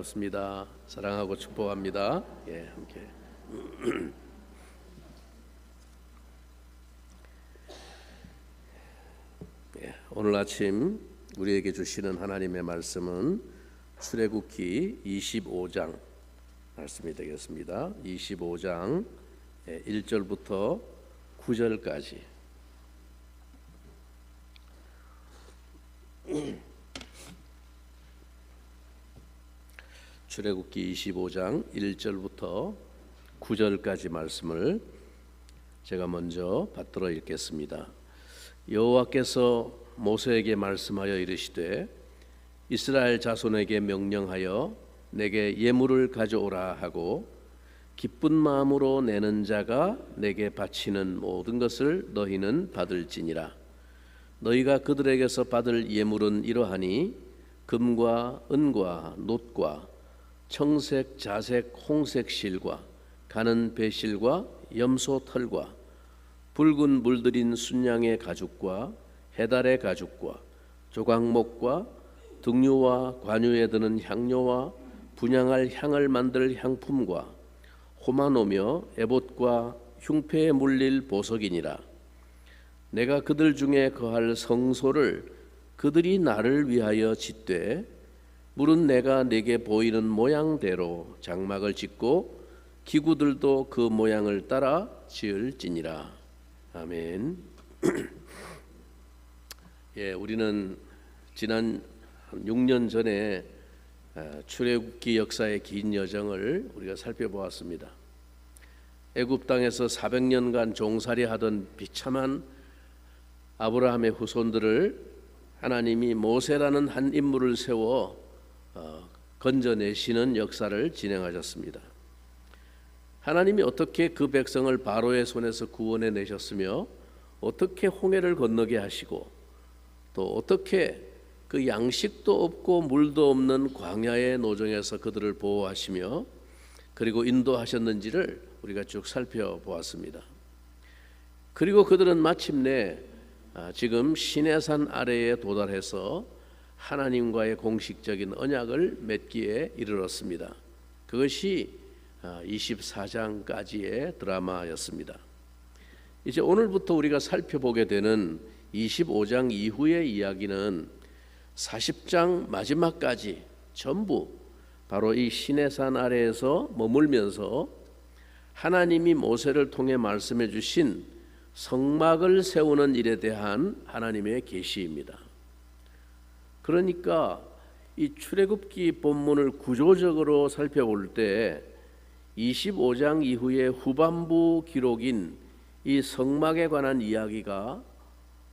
좋습니다. 사랑하고 축복합니다. 함께. 오늘 아침 우리에게 주시는 하나님의 말씀은 출애굽기 25장 말씀이 되겠습니다. 25장 1절부터 9절까지. 출애굽기 25장 1절부터 9절까지 말씀을 제가 먼저 받들어 읽겠습니다. 여호와께서 모세에게 말씀하여 이르시되 이스라엘 자손에게 명령하여 내게 예물을 가져오라 하고 기쁜 마음으로 내는 자가 내게 바치는 모든 것을 너희는 받을지니라. 너희가 그들에게서 받을 예물은 이러하니 금과 은과 놋과 청색, 자색, 홍색 실과 가는 배실과 염소 털과 붉은 물들인 순양의 가죽과 해달의 가죽과 조각목과 등류와 관유에 드는 향료와 분향할 향을 만들 향품과 호마노며 에봇과 흉패에 물릴 보석이니라. 내가 그들 중에 거할 성소를 그들이 나를 위하여 짓되 물은 내가 네게 보이는 모양대로 장막을 짓고 기구들도 그 모양을 따라 지을지니라. 아멘. 우리는 지난 6년 전에 출애굽기 역사의 긴 여정을 우리가 살펴보았습니다. 애굽 땅에서 400년간 종살이하던 비참한 아브라함의 후손들을 하나님이 모세라는 한 인물을 세워 건져내시는 역사를 진행하셨습니다. 하나님이 어떻게 그 백성을 바로의 손에서 구원해 내셨으며 어떻게 홍해를 건너게 하시고 또 어떻게 그 양식도 없고 물도 없는 광야의 노정에서 그들을 보호하시며 그리고 인도하셨는지를 우리가 쭉 살펴보았습니다. 그리고 그들은 마침내 지금 시내산 아래에 도달해서 하나님과의 공식적인 언약을 맺기에 이르렀습니다. 그것이 24장까지의 드라마였습니다. 이제 오늘부터 우리가 살펴보게 되는 25장 이후의 이야기는 40장 마지막까지 전부 바로 이 시내산 아래에서 머물면서 하나님이 모세를 통해 말씀해 주신 성막을 세우는 일에 대한 하나님의 계시입니다. 그러니까 이 출애굽기 본문을 구조적으로 살펴볼 때 25장 이후의 후반부 기록인 이 성막에 관한 이야기가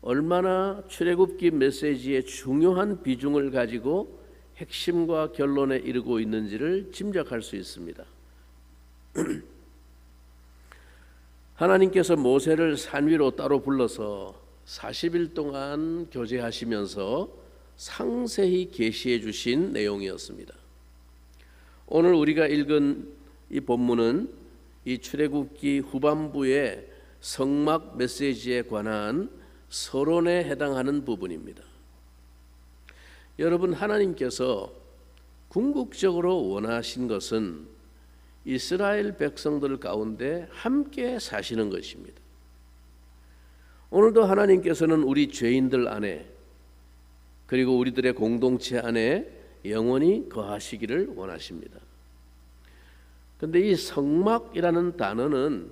얼마나 출애굽기 메시지의 중요한 비중을 가지고 핵심과 결론에 이르고 있는지를 짐작할 수 있습니다. 하나님께서 모세를 산 위로 따로 불러서 40일 동안 교제하시면서 상세히 계시해 주신 내용이었습니다. 오늘 우리가 읽은 이 본문은 이 출애굽기 후반부의 성막 메시지에 관한 서론에 해당하는 부분입니다. 여러분, 하나님께서 궁극적으로 원하신 것은 이스라엘 백성들 가운데 함께 사시는 것입니다. 오늘도 하나님께서는 우리 죄인들 안에 그리고 우리들의 공동체 안에 영원히 거하시기를 원하십니다. 그런데 이 성막이라는 단어는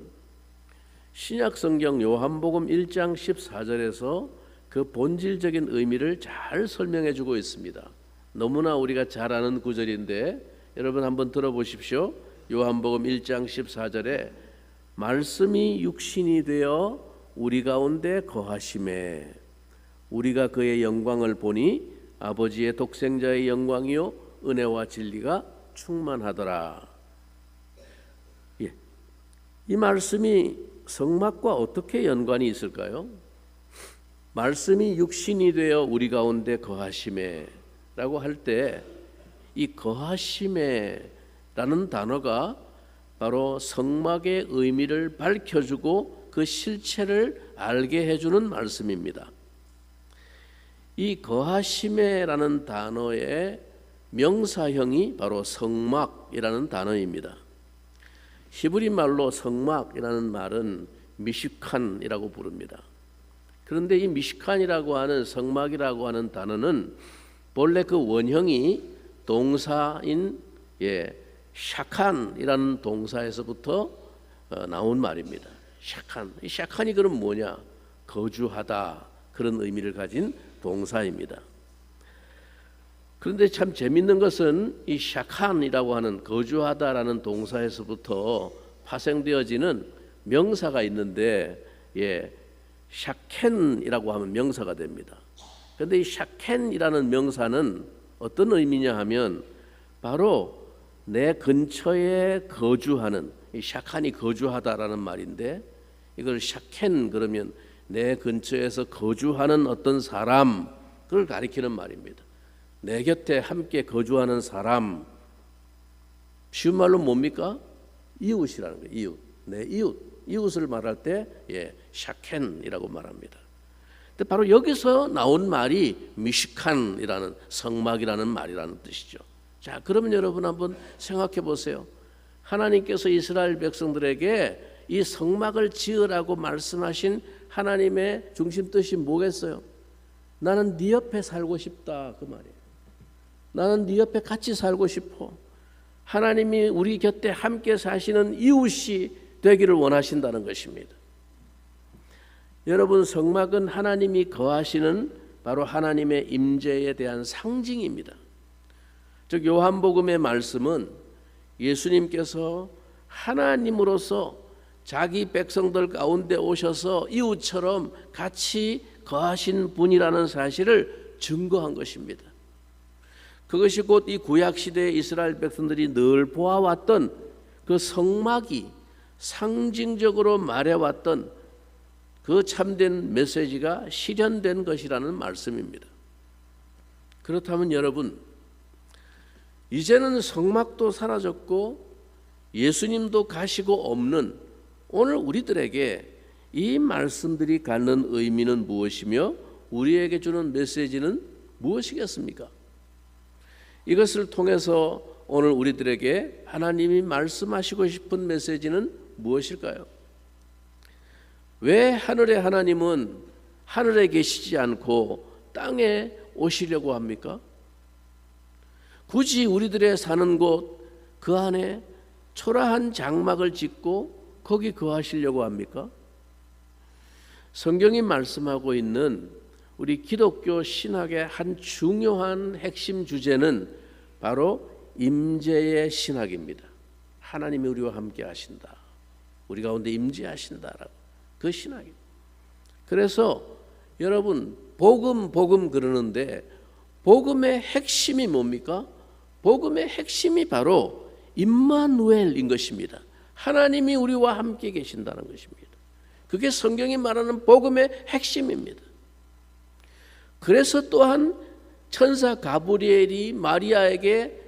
신약 성경 요한복음 1장 14절에서 그 본질적인 의미를 잘 설명해 주고 있습니다. 너무나 우리가 잘 아는 구절인데 여러분 한번 들어보십시오. 요한복음 1장 14절에 말씀이 육신이 되어 우리 가운데 거하심에 우리가 그의 영광을 보니 아버지의 독생자의 영광이요 은혜와 진리가 충만하더라. 이 말씀이 성막과 어떻게 연관이 있을까요? 말씀이 육신이 되어 우리 가운데 거하심에 라고 할 때 이 거하심에 라는 단어가 바로 성막의 의미를 밝혀주고 그 실체를 알게 해주는 말씀입니다. 이 거하심에라는 단어의 명사형이 바로 성막이라는 단어입니다. 히브리 말로 성막이라는 말은 미시칸이라고 부릅니다. 그런데 이 미시칸이라고 하는 성막이라고 하는 단어는 본래 그 원형이 동사인 샤칸이라는 동사에서부터 나온 말입니다. 샤칸. 이 샤칸이 그럼 뭐냐? 거주하다, 그런 의미를 가진 동사입니다. 그런데 참 재밌는 것은 이 샤칸이라고 하는 거주하다라는 동사에서부터 파생되어지는 명사가 있는데 샤켄이라고 하면 명사가 됩니다. 그런데 이 샤켄이라는 명사는 어떤 의미냐 하면 바로 내 근처에 거주하는, 이 샤칸이 거주하다라는 말인데, 이걸 샤켄 그러면 내 근처에서 거주하는 어떤 사람, 그걸 가리키는 말입니다. 내 곁에 함께 거주하는 사람, 쉬운 말로 뭡니까? 이웃이라는 거예요. 이웃. 내 이웃을 말할 때 샤켄이라고 말합니다. 근데 바로 여기서 나온 말이 미시칸이라는, 성막이라는 말이라는 뜻이죠. 자, 그러면 여러분 한번 생각해 보세요. 하나님께서 이스라엘 백성들에게 이 성막을 지으라고 말씀하신 하나님의 중심 뜻이 뭐겠어요? 나는 네 옆에 살고 싶다, 그 말이에요. 나는 네 옆에 같이 살고 싶어. 하나님이 우리 곁에 함께 사시는 이웃이 되기를 원하신다는 것입니다. 여러분, 성막은 하나님이 거하시는 바로 하나님의 임재에 대한 상징입니다. 즉 요한복음의 말씀은 예수님께서 하나님으로서 자기 백성들 가운데 오셔서 이웃처럼 같이 거하신 분이라는 사실을 증거한 것입니다. 그것이 곧 이 구약시대의 이스라엘 백성들이 늘 보아왔던 그 성막이 상징적으로 말해왔던 그 참된 메시지가 실현된 것이라는 말씀입니다. 그렇다면 여러분, 이제는 성막도 사라졌고 예수님도 가시고 없는 오늘 우리들에게 이 말씀들이 갖는 의미는 무엇이며 우리에게 주는 메시지는 무엇이겠습니까? 이것을 통해서 오늘 우리들에게 하나님이 말씀하시고 싶은 메시지는 무엇일까요? 왜 하늘의 하나님은 하늘에 계시지 않고 땅에 오시려고 합니까? 굳이 우리들의 사는 곳 그 안에 초라한 장막을 짓고 거기 거하시려고 합니까? 성경이 말씀하고 있는 우리 기독교 신학의 한 중요한 핵심 주제는 바로 임재의 신학입니다. 하나님이 우리와 함께 하신다, 우리 가운데 임재하신다라고, 그 신학입니다. 그래서 여러분, 복음 그러는데 복음의 핵심이 뭡니까? 복음의 핵심이 바로 임마누엘인 것입니다. 하나님이 우리와 함께 계신다는 것입니다. 그게 성경이 말하는 복음의 핵심입니다. 그래서 또한 천사 가브리엘이 마리아에게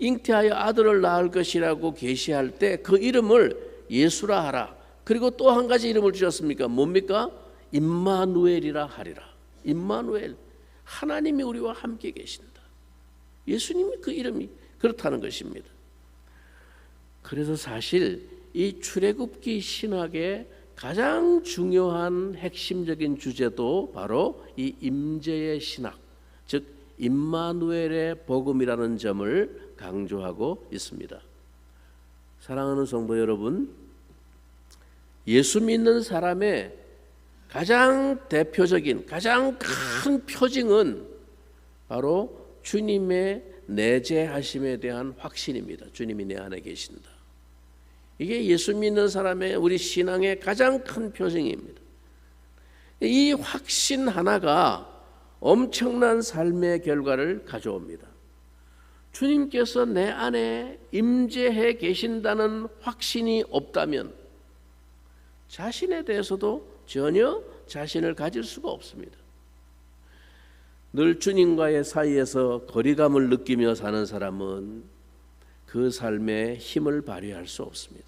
잉태하여 아들을 낳을 것이라고 계시할 때 그 이름을 예수라 하라. 그리고 또 한 가지 이름을 주셨습니까? 뭡니까? 임마누엘이라 하리라. 임마누엘, 하나님이 우리와 함께 계신다. 예수님이 그 이름이 그렇다는 것입니다. 그래서 사실 이 출애굽기 신학의 가장 중요한 핵심적인 주제도 바로 이 임재의 신학, 즉 임마누엘의 복음이라는 점을 강조하고 있습니다. 사랑하는 성도 여러분, 예수 믿는 사람의 가장 대표적인, 가장 큰 표징은 바로 주님의 내재하심에 대한 확신입니다. 주님이 내 안에 계신다. 이게 예수 믿는 사람의 우리 신앙의 가장 큰 표징입니다. 이 확신 하나가 엄청난 삶의 결과를 가져옵니다. 주님께서 내 안에 임재해 계신다는 확신이 없다면 자신에 대해서도 전혀 자신을 가질 수가 없습니다. 늘 주님과의 사이에서 거리감을 느끼며 사는 사람은 그 삶에 힘을 발휘할 수 없습니다.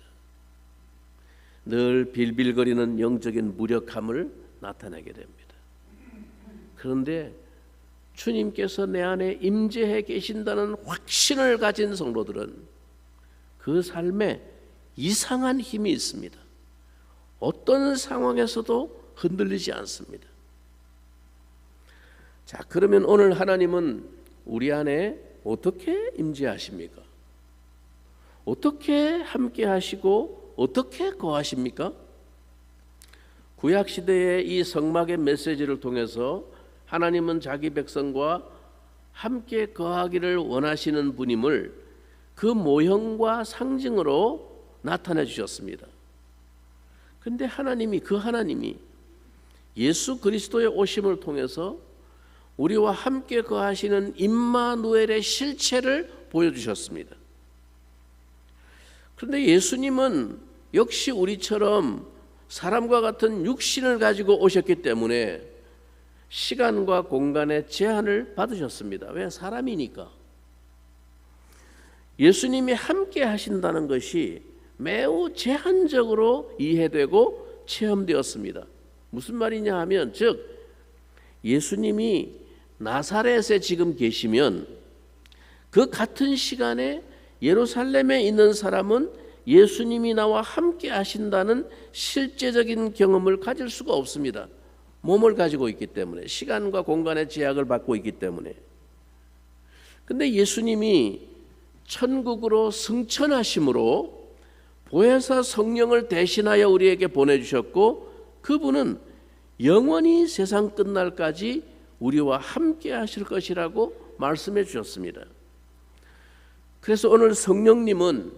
늘 빌빌거리는 영적인 무력함을 나타내게 됩니다. 그런데 주님께서 내 안에 임재해 계신다는 확신을 가진 성도들은 그 삶에 이상한 힘이 있습니다. 어떤 상황에서도 흔들리지 않습니다. 자, 그러면 오늘 하나님은 우리 안에 어떻게 임재하십니까? 어떻게 함께 하시고 어떻게 거하십니까? 구약 시대의 이 성막의 메시지를 통해서 하나님은 자기 백성과 함께 거하기를 원하시는 분임을 그 모형과 상징으로 나타내 주셨습니다. 그런데 하나님이 예수 그리스도의 오심을 통해서 우리와 함께 거하시는 임마누엘의 실체를 보여주셨습니다. 그런데 예수님은 역시 우리처럼 사람과 같은 육신을 가지고 오셨기 때문에 시간과 공간의 제한을 받으셨습니다. 왜? 사람이니까. 예수님이 함께 하신다는 것이 매우 제한적으로 이해되고 체험되었습니다. 무슨 말이냐 하면, 즉 예수님이 나사렛에 지금 계시면 그 같은 시간에 예루살렘에 있는 사람은 예수님이 나와 함께 하신다는 실제적인 경험을 가질 수가 없습니다. 몸을 가지고 있기 때문에, 시간과 공간의 제약을 받고 있기 때문에. 근데 예수님이 천국으로 승천하심으로 보혜사 성령을 대신하여 우리에게 보내주셨고, 그분은 영원히 세상 끝날까지 우리와 함께 하실 것이라고 말씀해 주셨습니다. 그래서 오늘 성령님은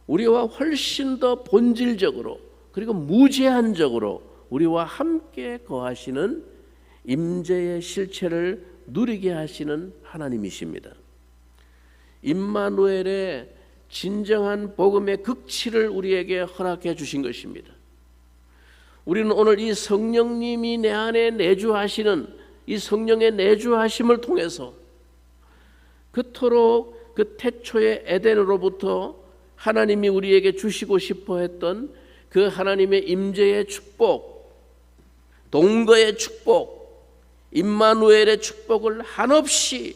우리와 훨씬 더 본질적으로 그리고 무제한적으로 우리와 함께 거하시는 임재의 실체를 누리게 하시는 하나님이십니다. 임마누엘의 진정한 복음의 극치를 우리에게 허락해 주신 것입니다. 우리는 오늘 이 성령님이 내 안에 내주하시는 이 성령의 내주하심을 통해서 그토록 그 태초의 에덴으로부터 하나님이 우리에게 주시고 싶어 했던 그 하나님의 임재의 축복, 동거의 축복, 임마누엘의 축복을 한없이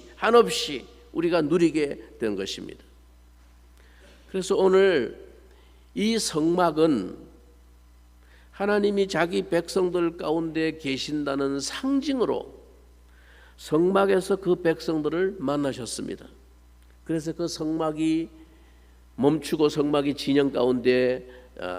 우리가 누리게 된 것입니다. 그래서 오늘 이 성막은 하나님이 자기 백성들 가운데 계신다는 상징으로 성막에서 그 백성들을 만나셨습니다. 그래서 그 성막이 멈추고 성막이 진영 가운데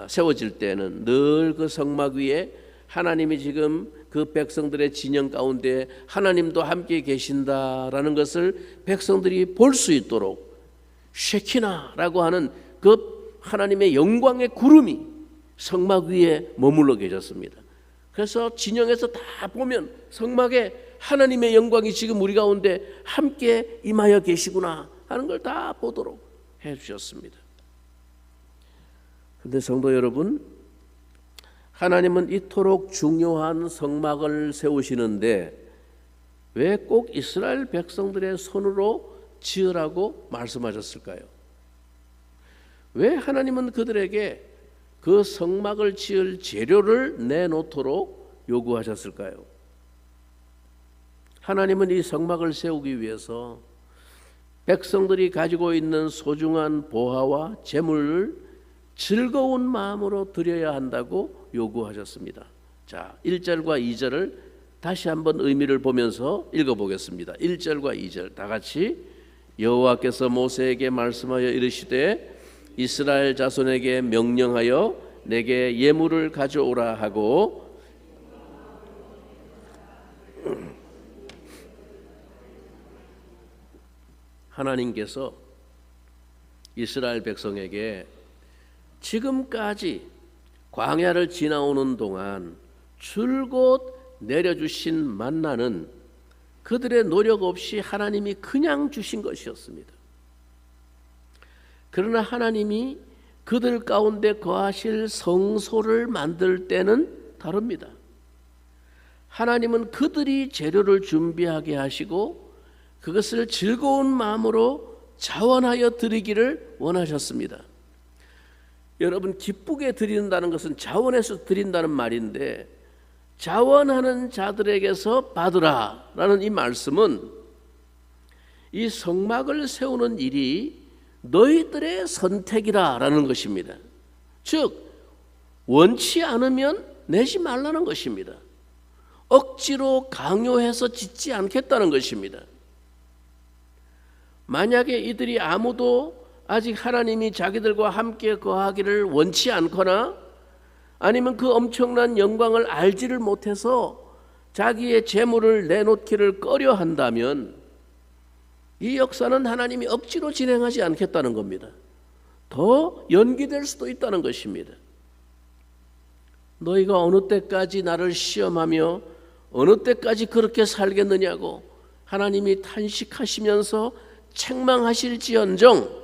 세워질 때는 늘 그 성막 위에 하나님이 지금 그 백성들의 진영 가운데 하나님도 함께 계신다라는 것을 백성들이 볼 수 있도록 쉐키나라고 하는 그 하나님의 영광의 구름이 성막 위에 머물러 계셨습니다. 그래서 진영에서 다 보면 성막에 하나님의 영광이 지금 우리 가운데 함께 임하여 계시구나 하는 걸 다 보도록 해 주셨습니다. 그런데 성도 여러분, 하나님은 이토록 중요한 성막을 세우시는데 왜 꼭 이스라엘 백성들의 손으로 지으라고 말씀하셨을까요? 왜 하나님은 그들에게 그 성막을 지을 재료를 내놓도록 요구하셨을까요? 하나님은 이 성막을 세우기 위해서 백성들이 가지고 있는 소중한 보화와 재물을 즐거운 마음으로 드려야 한다고 요구하셨습니다. 자, 1절과 2절을 다시 한번 의미를 보면서 읽어보겠습니다. 1절과 2절 다 같이. 여호와께서 모세에게 말씀하여 이르시되 이스라엘 자손에게 명령하여 내게 예물을 가져오라 하고 하나님께서 이스라엘 백성에게 지금까지 광야를 지나오는 동안 줄곧 내려주신 만나는 그들의 노력 없이 하나님이 그냥 주신 것이었습니다. 그러나 하나님이 그들 가운데 거하실 성소를 만들 때는 다릅니다. 하나님은 그들이 재료를 준비하게 하시고 그것을 즐거운 마음으로 자원하여 드리기를 원하셨습니다. 여러분, 기쁘게 드린다는 것은 자원해서 드린다는 말인데 자원하는 자들에게서 받으라라는 이 말씀은 이 성막을 세우는 일이 너희들의 선택이라라는 것입니다. 즉 원치 않으면 내지 말라는 것입니다. 억지로 강요해서 짓지 않겠다는 것입니다. 만약에 이들이 아무도 아직 하나님이 자기들과 함께 거하기를 원치 않거나 아니면 그 엄청난 영광을 알지를 못해서 자기의 재물을 내놓기를 꺼려한다면 이 역사는 하나님이 억지로 진행하지 않겠다는 겁니다. 더 연기될 수도 있다는 것입니다. 너희가 어느 때까지 나를 시험하며 어느 때까지 그렇게 살겠느냐고 하나님이 탄식하시면서 책망하실지언정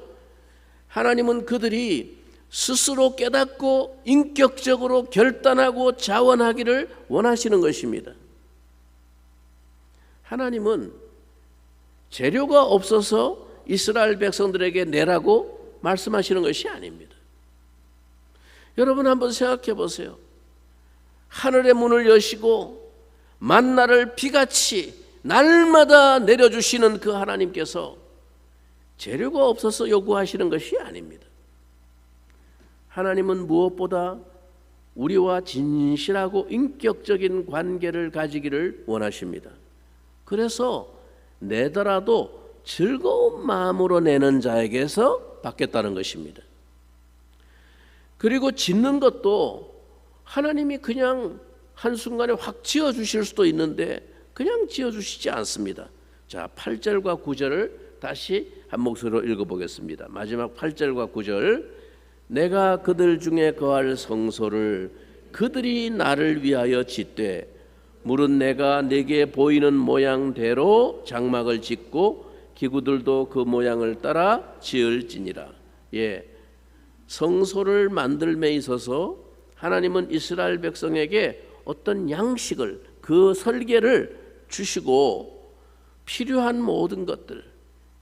하나님은 그들이 스스로 깨닫고 인격적으로 결단하고 자원하기를 원하시는 것입니다. 하나님은 재료가 없어서 이스라엘 백성들에게 내라고 말씀하시는 것이 아닙니다. 여러분 한번 생각해 보세요. 하늘의 문을 여시고 만나를 비같이 날마다 내려주시는 그 하나님께서 재료가 없어서 요구하시는 것이 아닙니다. 하나님은 무엇보다 우리와 진실하고 인격적인 관계를 가지기를 원하십니다. 그래서 내더라도 즐거운 마음으로 내는 자에게서 받겠다는 것입니다. 그리고 짓는 것도 하나님이 그냥 한순간에 확 지어주실 수도 있는데 그냥 지어주시지 않습니다. 자, 8절과 9절을 다시 한 목소리로 읽어보겠습니다. 마지막 8절과 9절. 내가 그들 중에 거할 성소를 그들이 나를 위하여 짓되 물은 내가 내게 보이는 모양대로 장막을 짓고 기구들도 그 모양을 따라 지을지니라. 성소를 만들매 있어서 하나님은 이스라엘 백성에게 어떤 양식을 그 설계를 주시고 필요한 모든 것들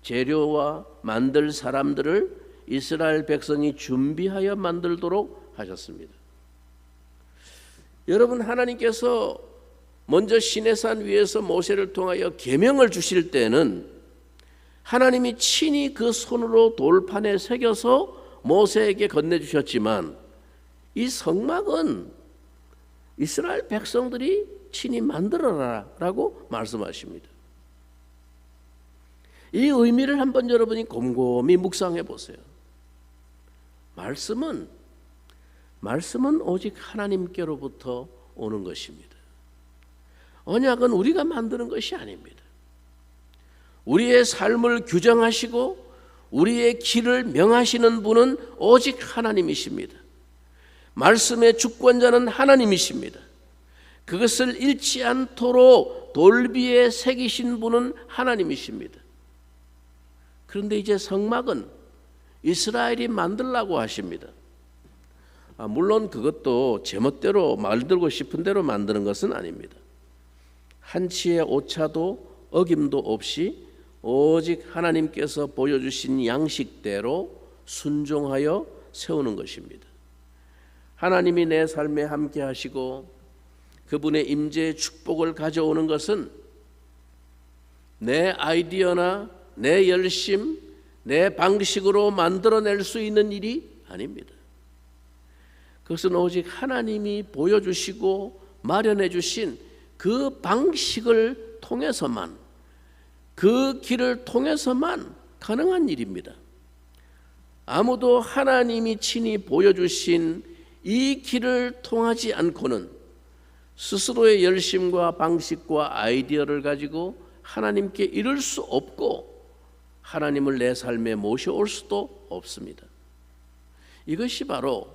재료와 만들 사람들을 이스라엘 백성이 준비하여 만들도록 하셨습니다. 여러분 하나님께서 먼저 시내산 위에서 모세를 통하여 계명을 주실 때는 하나님이 친히 그 손으로 돌판에 새겨서 모세에게 건네주셨지만 이 성막은 이스라엘 백성들이 친히 만들어라 라고 말씀하십니다. 이 의미를 한번 여러분이 곰곰이 묵상해 보세요. 말씀은 오직 하나님께로부터 오는 것입니다. 언약은 우리가 만드는 것이 아닙니다. 우리의 삶을 규정하시고 우리의 길을 명하시는 분은 오직 하나님이십니다. 말씀의 주권자는 하나님이십니다. 그것을 잃지 않도록 돌비에 새기신 분은 하나님이십니다. 그런데 이제 성막은 이스라엘이 만들라고 하십니다. 물론 그것도 제멋대로 만들고 싶은 대로 만드는 것은 아닙니다. 한치의 오차도 어김도 없이 오직 하나님께서 보여주신 양식대로 순종하여 세우는 것입니다. 하나님이 내 삶에 함께 하시고 그분의 임재의 축복을 가져오는 것은 내 아이디어나 내 열심, 내 방식으로 만들어낼 수 있는 일이 아닙니다. 그것은 오직 하나님이 보여주시고 마련해 주신 그 방식을 통해서만, 그 길을 통해서만 가능한 일입니다. 아무도 하나님이 친히 보여주신 이 길을 통하지 않고는 스스로의 열심과 방식과 아이디어를 가지고 하나님께 이룰 수 없고 하나님을 내 삶에 모셔올 수도 없습니다. 이것이 바로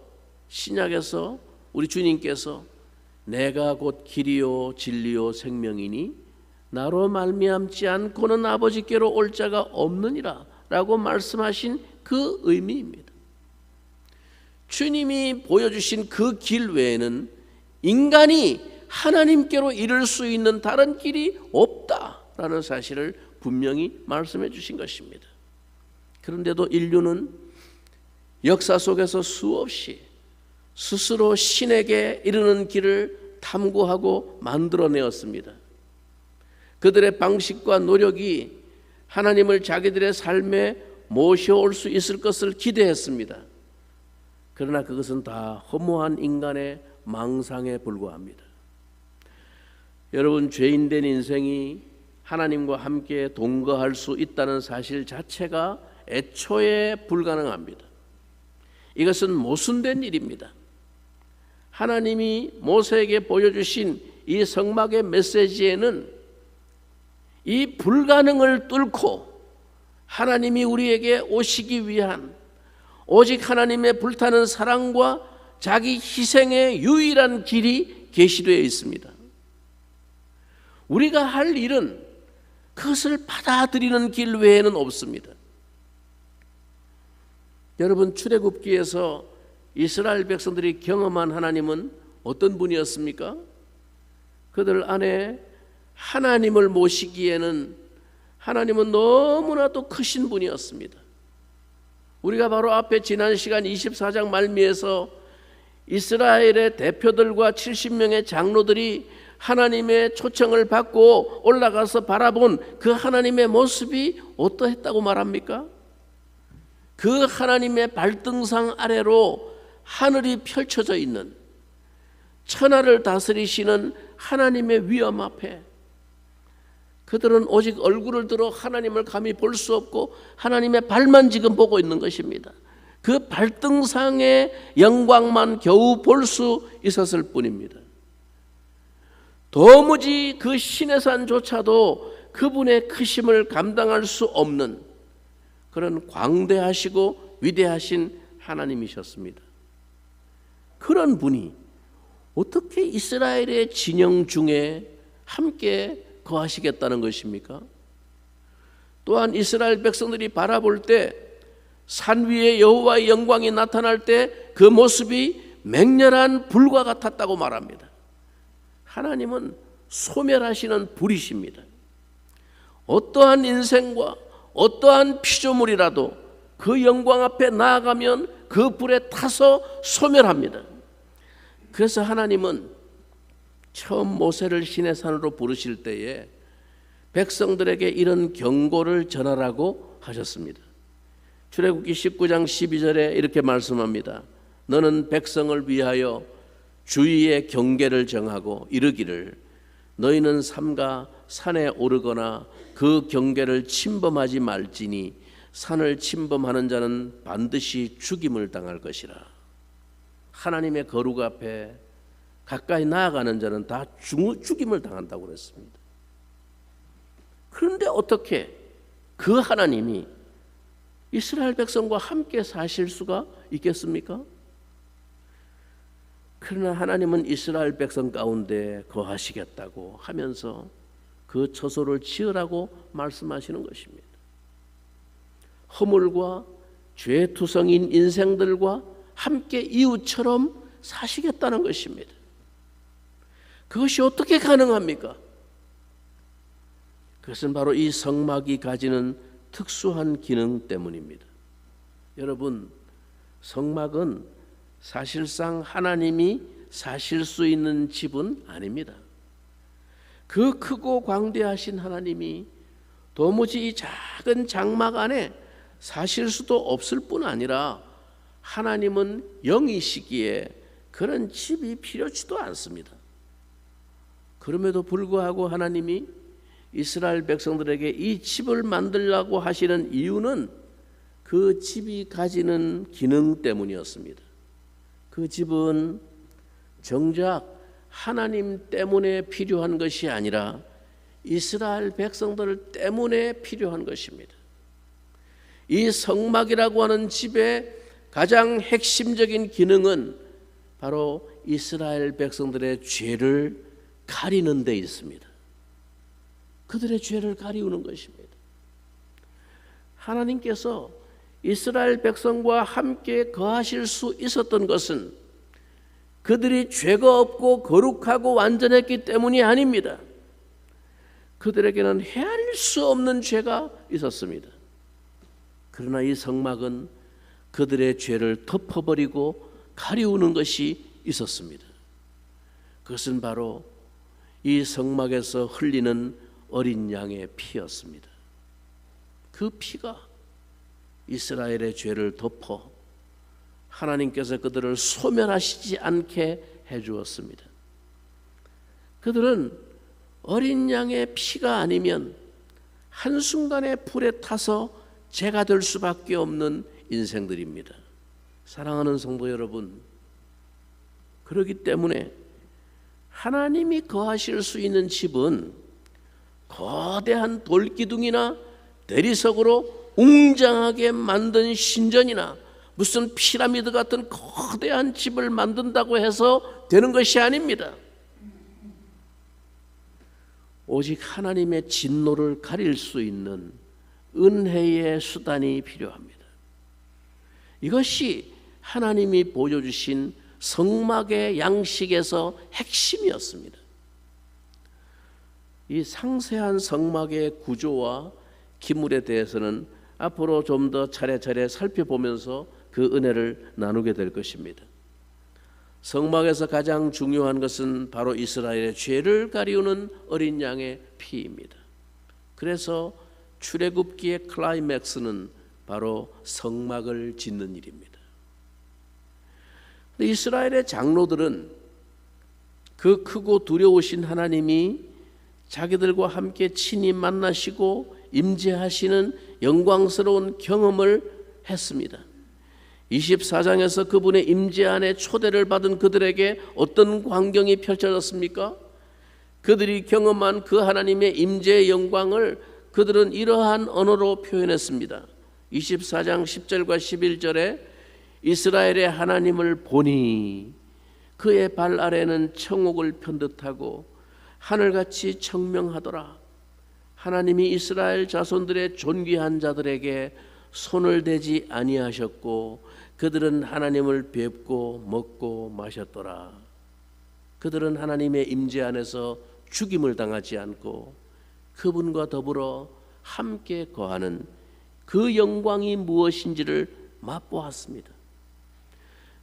신약에서 우리 주님께서 내가 곧 길이요 진리요 생명이니 나로 말미암지 않고는 아버지께로 올 자가 없느니라 라고 말씀하신 그 의미입니다. 주님이 보여주신 그 길 외에는 인간이 하나님께로 이를 수 있는 다른 길이 없다라는 사실을 분명히 말씀해 주신 것입니다. 그런데도 인류는 역사 속에서 수없이 스스로 신에게 이르는 길을 탐구하고 만들어내었습니다. 그들의 방식과 노력이 하나님을 자기들의 삶에 모셔올 수 있을 것을 기대했습니다. 그러나 그것은 다 허무한 인간의 망상에 불과합니다. 여러분, 죄인된 인생이 하나님과 함께 동거할 수 있다는 사실 자체가 애초에 불가능합니다. 이것은 모순된 일입니다. 하나님이 모세에게 보여주신 이 성막의 메시지에는 이 불가능을 뚫고 하나님이 우리에게 오시기 위한 오직 하나님의 불타는 사랑과 자기 희생의 유일한 길이 계시되어 있습니다. 우리가 할 일은 그것을 받아들이는 길 외에는 없습니다. 여러분, 출애굽기에서 이스라엘 백성들이 경험한 하나님은 어떤 분이었습니까? 그들 안에 하나님을 모시기에는 하나님은 너무나도 크신 분이었습니다. 우리가 바로 앞에 지난 시간 24장 말미에서 이스라엘의 대표들과 70명의 장로들이 하나님의 초청을 받고 올라가서 바라본 그 하나님의 모습이 어떠했다고 말합니까? 그 하나님의 발등상 아래로 하늘이 펼쳐져 있는 천하를 다스리시는 하나님의 위엄 앞에 그들은 오직 얼굴을 들어 하나님을 감히 볼 수 없고 하나님의 발만 지금 보고 있는 것입니다. 그 발등상의 영광만 겨우 볼 수 있었을 뿐입니다. 도무지 그 신의 산조차도 그분의 크심을 감당할 수 없는 그런 광대하시고 위대하신 하나님이셨습니다. 그런 분이 어떻게 이스라엘의 진영 중에 함께 거하시겠다는 것입니까? 또한 이스라엘 백성들이 바라볼 때 산 위에 여호와의 영광이 나타날 때 그 모습이 맹렬한 불과 같았다고 말합니다. 하나님은 소멸하시는 불이십니다. 어떠한 인생과 어떠한 피조물이라도 그 영광 앞에 나아가면 그 불에 타서 소멸합니다. 그래서 하나님은 처음 모세를 시내 산으로 부르실 때에 백성들에게 이런 경고를 전하라고 하셨습니다. 출애굽기 19장 12절에 이렇게 말씀합니다. 너는 백성을 위하여 주의의 경계를 정하고 이르기를 너희는 삼가 산에 오르거나 그 경계를 침범하지 말지니 산을 침범하는 자는 반드시 죽임을 당할 것이라. 하나님의 거룩 앞에 가까이 나아가는 자는 다 죽임을 당한다고 그랬습니다. 그런데 어떻게 그 하나님이 이스라엘 백성과 함께 사실 수가 있겠습니까? 그러나 하나님은 이스라엘 백성 가운데 거하시겠다고 하면서 그 처소를 지으라고 말씀하시는 것입니다. 허물과 죄투성인 인생들과 함께 이웃처럼 사시겠다는 것입니다. 그것이 어떻게 가능합니까? 그것은 바로 이 성막이 가지는 특수한 기능 때문입니다. 여러분, 성막은 사실상 하나님이 사실 수 있는 집은 아닙니다. 그 크고 광대하신 하나님이 도무지 이 작은 장막 안에 사실 수도 없을 뿐 아니라 하나님은 영이시기에 그런 집이 필요치도 않습니다. 그럼에도 불구하고 하나님이 이스라엘 백성들에게 이 집을 만들라고 하시는 이유는 그 집이 가지는 기능 때문이었습니다. 그 집은 정작 하나님 때문에 필요한 것이 아니라 이스라엘 백성들 때문에 필요한 것입니다. 이 성막이라고 하는 집의 가장 핵심적인 기능은 바로 이스라엘 백성들의 죄를 가리는 데 있습니다. 그들의 죄를 가리우는 것입니다. 하나님께서 이스라엘 백성과 함께 거하실 수 있었던 것은 그들이 죄가 없고 거룩하고 완전했기 때문이 아닙니다. 그들에게는 헤아릴 수 없는 죄가 있었습니다. 그러나 이 성막은 그들의 죄를 덮어버리고 가리우는 것이 있었습니다. 그것은 바로 이 성막에서 흘리는 어린 양의 피였습니다. 그 피가 이스라엘의 죄를 덮어 하나님께서 그들을 소멸하시지 않게 해주었습니다. 그들은 어린 양의 피가 아니면 한순간에 불에 타서 죄가 될 수밖에 없는 인생들입니다. 사랑하는 성도 여러분, 그렇기 때문에 하나님이 거하실 수 있는 집은 거대한 돌기둥이나 대리석으로 웅장하게 만든 신전이나 무슨 피라미드 같은 거대한 집을 만든다고 해서 되는 것이 아닙니다. 오직 하나님의 진노를 가릴 수 있는 은혜의 수단이 필요합니다. 이것이 하나님이 보여주신 성막의 양식에서 핵심이었습니다. 이 상세한 성막의 구조와 기물에 대해서는 앞으로 좀 더 차례차례 살펴보면서 그 은혜를 나누게 될 것입니다. 성막에서 가장 중요한 것은 바로 이스라엘의 죄를 가리우는 어린 양의 피입니다. 그래서 출애굽기의 클라이맥스는 바로 성막을 짓는 일입니다. 이스라엘의 장로들은 그 크고 두려우신 하나님이 자기들과 함께 친히 만나시고 임재하시는 영광스러운 경험을 했습니다. 24장에서 그분의 임재 안에 초대를 받은 그들에게 어떤 광경이 펼쳐졌습니까? 그들이 경험한 그 하나님의 임재의 영광을 그들은 이러한 언어로 표현했습니다. 24장 10절과 11절에 이스라엘의 하나님을 보니 그의 발 아래는 청옥을 편듯하고 하늘같이 청명하더라. 하나님이 이스라엘 자손들의 존귀한 자들에게 손을 대지 아니하셨고 그들은 하나님을 뵙고 먹고 마셨더라. 그들은 하나님의 임재 안에서 죽임을 당하지 않고 그분과 더불어 함께 거하는 그 영광이 무엇인지를 맛보았습니다.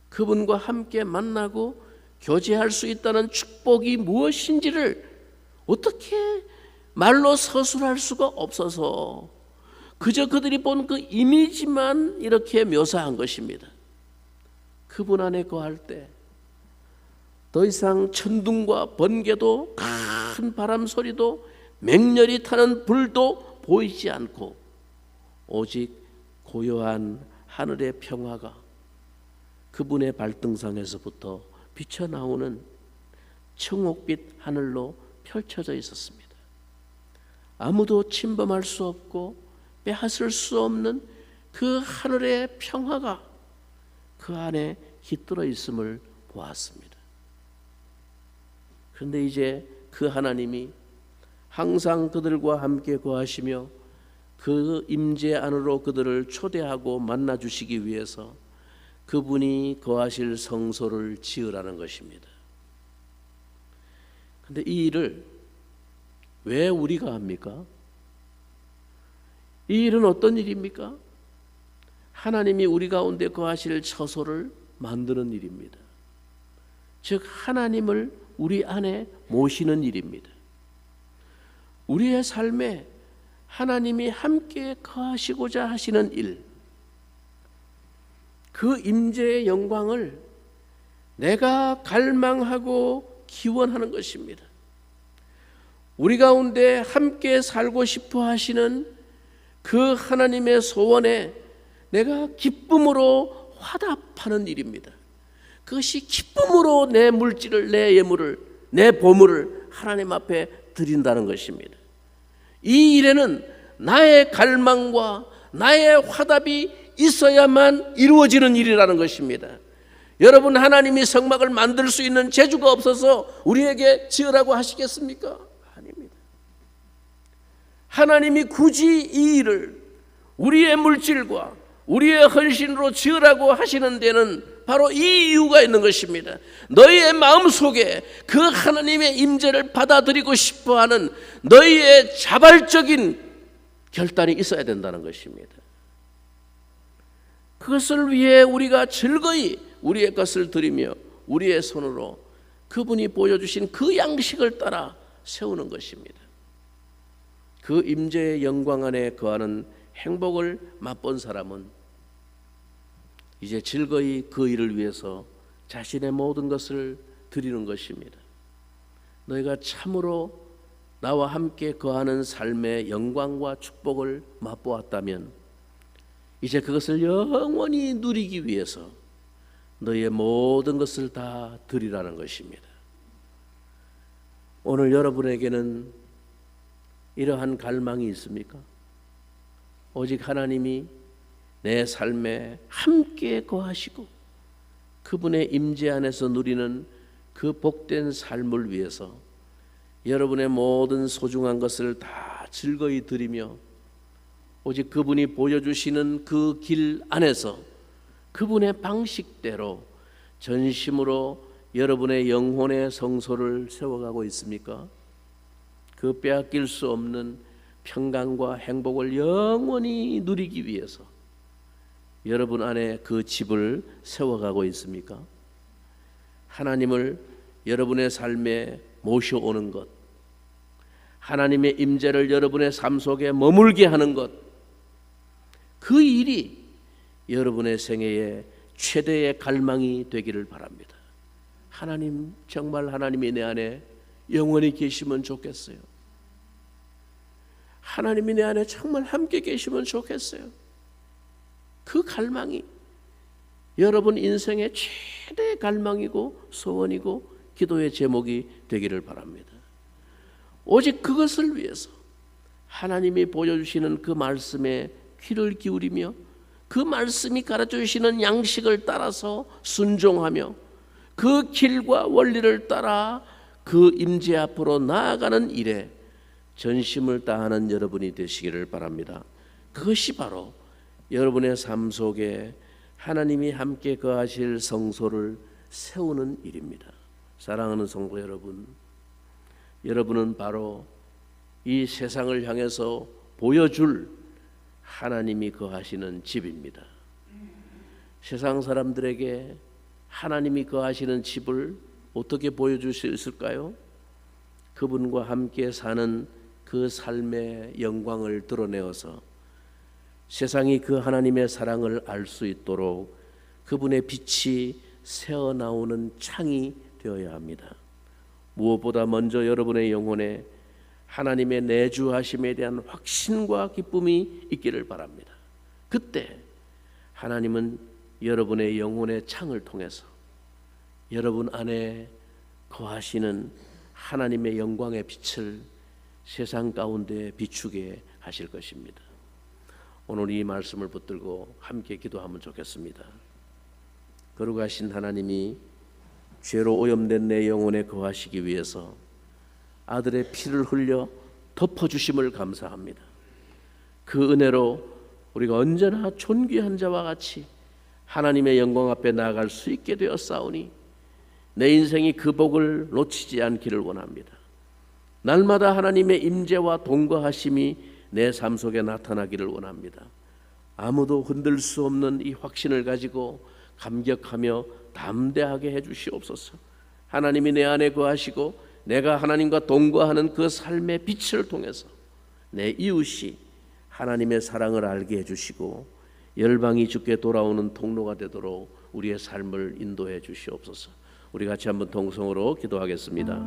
그분과 함께 만나고 교제할 수 있다는 축복이 무엇인지를 어떻게 말로 서술할 수가 없어서 그저 그들이 본 그 이미지만 이렇게 묘사한 것입니다. 그분 안에 거할 때 더 이상 천둥과 번개도 큰 바람 소리도 맹렬히 타는 불도 보이지 않고 오직 고요한 하늘의 평화가 그분의 발등상에서부터 비쳐나오는 청옥빛 하늘로 펼쳐져 있었습니다. 아무도 침범할 수 없고 빼앗을 수 없는 그 하늘의 평화가 그 안에 깃들어 있음을 보았습니다. 그런데 이제 그 하나님이 항상 그들과 함께 거하시며 그 임재 안으로 그들을 초대하고 만나 주시기 위해서 그분이 거하실 성소를 지으라는 것입니다. 그런데 이 일을 왜 우리가 합니까? 이 일은 어떤 일입니까? 하나님이 우리 가운데 거하실 처소를 만드는 일입니다. 즉 하나님을 우리 안에 모시는 일입니다. 우리의 삶에 하나님이 함께 거하시고자 하시는 일, 그 임재의 영광을 내가 갈망하고 기원하는 것입니다. 우리 가운데 함께 살고 싶어 하시는 그 하나님의 소원에 내가 기쁨으로 화답하는 일입니다. 그것이 기쁨으로 내 물질을, 내 예물을, 내 보물을 하나님 앞에 드린다는 것입니다. 이 일에는 나의 갈망과 나의 화답이 있어야만 이루어지는 일이라는 것입니다. 여러분, 하나님이 성막을 만들 수 있는 재주가 없어서 우리에게 지으라고 하시겠습니까? 아닙니다. 하나님이 굳이 이 일을 우리의 물질과 우리의 헌신으로 지으라고 하시는 데는 바로 이 이유가 있는 것입니다. 너희의 마음속에 그 하나님의 임재를 받아들이고 싶어하는 너희의 자발적인 결단이 있어야 된다는 것입니다. 그것을 위해 우리가 즐거이 우리의 것을 드리며 우리의 손으로 그분이 보여주신 그 양식을 따라 세우는 것입니다. 그 임재의 영광 안에 거하는 행복을 맛본 사람은 이제 즐거이 그 일을 위해서 자신의 모든 것을 드리는 것입니다. 너희가 참으로 나와 함께 거하는 삶의 영광과 축복을 맛보았다면 이제 그것을 영원히 누리기 위해서 너희의 모든 것을 다 드리라는 것입니다. 오늘 여러분에게는 이러한 갈망이 있습니까? 오직 하나님이 내 삶에 함께 거하시고 그분의 임재 안에서 누리는 그 복된 삶을 위해서 여러분의 모든 소중한 것을 다 즐거이 드리며 오직 그분이 보여주시는 그 길 안에서 그분의 방식대로 전심으로 여러분의 영혼의 성소를 세워가고 있습니까? 그 빼앗길 수 없는 평강과 행복을 영원히 누리기 위해서 여러분 안에 그 집을 세워가고 있습니까? 하나님을 여러분의 삶에 모셔오는 것, 하나님의 임재를 여러분의 삶 속에 머물게 하는 것, 그 일이 여러분의 생애의 최대의 갈망이 되기를 바랍니다. 하나님, 정말 하나님이 내 안에 영원히 계시면 좋겠어요. 하나님이 내 안에 정말 함께 계시면 좋겠어요. 그 갈망이 여러분 인생의 최대의 갈망이고 소원이고 기도의 제목이 되기를 바랍니다. 오직 그것을 위해서 하나님이 보여주시는 그 말씀에 귀를 기울이며 그 말씀이 가르쳐주시는 양식을 따라서 순종하며 그 길과 원리를 따라 그 임재 앞으로 나아가는 일에 전심을 다하는 여러분이 되시기를 바랍니다. 그것이 바로 여러분의 삶 속에 하나님이 함께 거하실 성소를 세우는 일입니다. 사랑하는 성도 여러분, 여러분은 바로 이 세상을 향해서 보여줄 하나님이 거하시는 집입니다. 세상 사람들에게 하나님이 거하시는 집을 어떻게 보여줄 수 있을까요? 그분과 함께 사는 그 삶의 영광을 드러내어서 세상이 그 하나님의 사랑을 알 수 있도록 그분의 빛이 새어나오는 창이 되어야 합니다. 무엇보다 먼저 여러분의 영혼에 하나님의 내주하심에 대한 확신과 기쁨이 있기를 바랍니다. 그때 하나님은 여러분의 영혼의 창을 통해서 여러분 안에 거하시는 하나님의 영광의 빛을 세상 가운데 비추게 하실 것입니다. 오늘 이 말씀을 붙들고 함께 기도하면 좋겠습니다. 거룩하신 하나님이 죄로 오염된 내 영혼에 거하시기 위해서 아들의 피를 흘려 덮어주심을 감사합니다. 그 은혜로 우리가 언제나 존귀한 자와 같이 하나님의 영광 앞에 나아갈 수 있게 되었사오니 내 인생이 그 복을 놓치지 않기를 원합니다. 날마다 하나님의 임재와 동거하심이 내 삶 속에 나타나기를 원합니다. 아무도 흔들 수 없는 이 확신을 가지고 감격하며 담대하게 해주시옵소서. 하나님이 내 안에 거하시고 내가 하나님과 동거하는 그 삶의 빛을 통해서 내 이웃이 하나님의 사랑을 알게 해주시고 열방이 주께 돌아오는 통로가 되도록 우리의 삶을 인도해 주시옵소서. 우리 같이 한번 동성으로 기도하겠습니다.